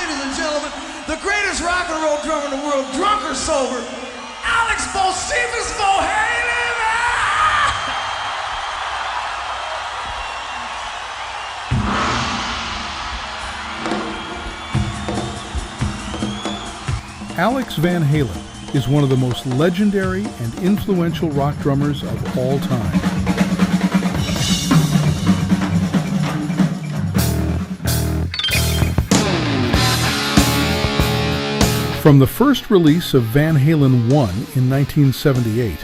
ladies and gentlemen, the greatest rock and roll drummer in the world, drunk or sober, Alex Van Halen! Alex Van Halen is one of the most legendary and influential rock drummers of all time. From the first release of Van Halen 1 in 1978,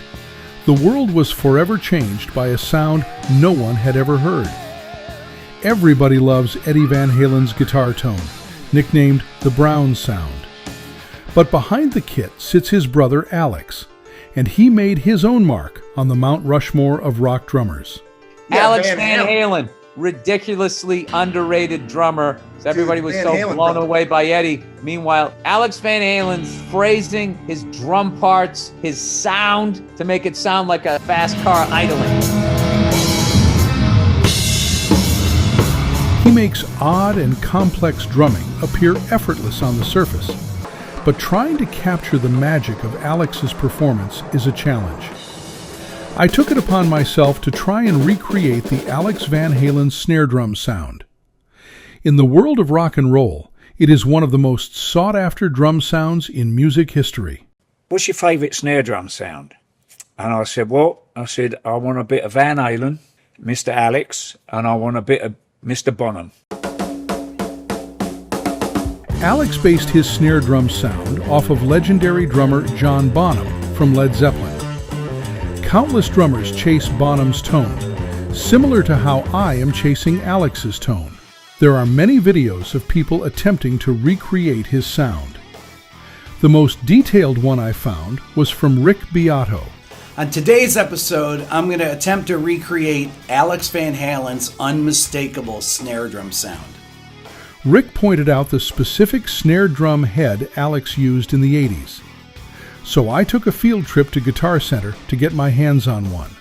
the world was forever changed by a sound no one had ever heard. Everybody loves Eddie Van Halen's guitar tone, nicknamed the Brown Sound. But behind the kit sits his brother Alex, and he made his own mark on the Mount Rushmore of rock drummers. Alex Van Halen, ridiculously underrated drummer. Everybody was so blown away by Eddie. Meanwhile, Alex Van Halen's phrasing, his drum parts, his sound to make it sound like a fast car idling. He makes odd and complex drumming appear effortless on the surface. But trying to capture the magic of Alex's performance is a challenge. I took it upon myself to try and recreate the Alex Van Halen snare drum sound. In the world of rock and roll, it is one of the most sought-after drum sounds in music history. What's your favourite snare drum sound? And I said, I want a bit of Van Halen, Mr. Alex, and I want a bit of Mr. Bonham. Alex based his snare drum sound off of legendary drummer John Bonham from Led Zeppelin. Countless drummers chase Bonham's tone, similar to how I am chasing Alex's tone. There are many videos of people attempting to recreate his sound. The most detailed one I found was from Rick Beato. On today's episode, I'm going to attempt to recreate Alex Van Halen's unmistakable snare drum sound. Rick pointed out the specific snare drum head Alex used in the 80s. So I took a field trip to Guitar Center to get my hands on one.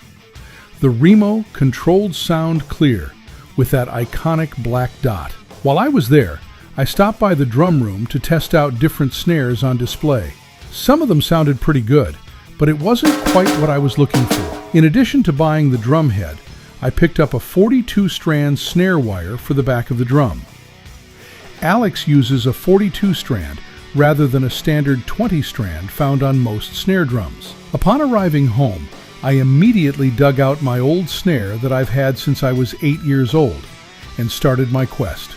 The Remo Controlled Sound Clear with that iconic black dot. While I was there, I stopped by the drum room to test out different snares on display. Some of them sounded pretty good, but it wasn't quite what I was looking for. In addition to buying the drum head, I picked up a 42-strand snare wire for the back of the drum. Alex uses a 42-strand rather than a standard 20-strand found on most snare drums. Upon arriving home, I immediately dug out my old snare that I've had since I was 8 years old and started my quest.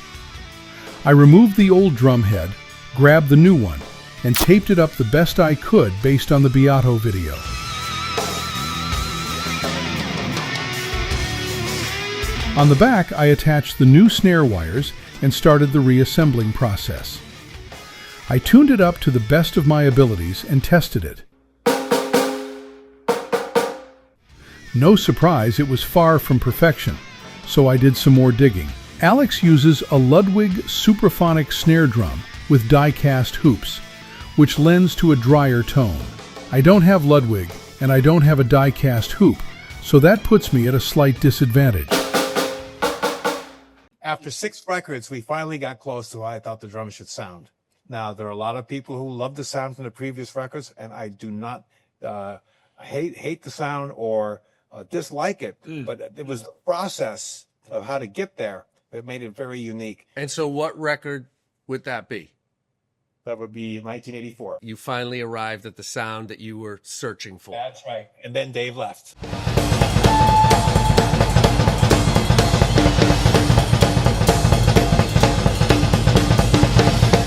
I removed the old drum head, grabbed the new one, and taped it up the best I could based on the Beato video. On the back, I attached the new snare wires and started the reassembling process. I tuned it up to the best of my abilities and tested it. No surprise, it was far from perfection, so I did some more digging. Alex uses a Ludwig supraphonic snare drum with die-cast hoops, which lends to a drier tone. I don't have Ludwig, and I don't have a die-cast hoop, so that puts me at a slight disadvantage. After 6 records, we finally got close to how I thought the drum should sound. Now, there are a lot of people who love the sound from the previous records, and I do not hate the sound or dislike it, but it was the process of how to get there that made it very unique. And so what record would that be? That would be 1984. You finally arrived at the sound that you were searching for. That's right. And then Dave left.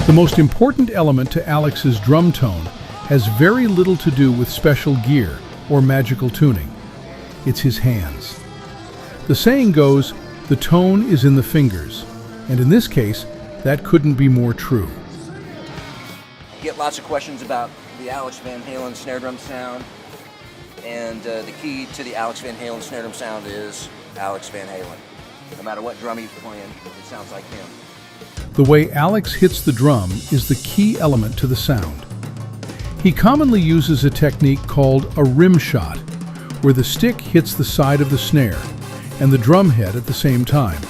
The most important element to Alex's drum tone has very little to do with special gear or magical tuning. It's his hands. The saying goes, the tone is in the fingers, and in this case, that couldn't be more true. Get lots of questions about the Alex Van Halen snare drum sound, and the key to the Alex Van Halen snare drum sound is Alex Van Halen. No matter what drum he's playing, it sounds like him. The way Alex hits the drum is the key element to the sound. He commonly uses a technique called a rim shot, where the stick hits the side of the snare and the drum head at the same time,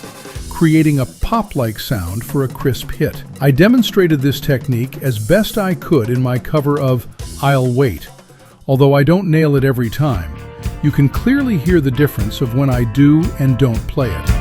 creating a pop-like sound for a crisp hit. I demonstrated this technique as best I could in my cover of I'll Wait. Although I don't nail it every time, you can clearly hear the difference of when I do and don't play it.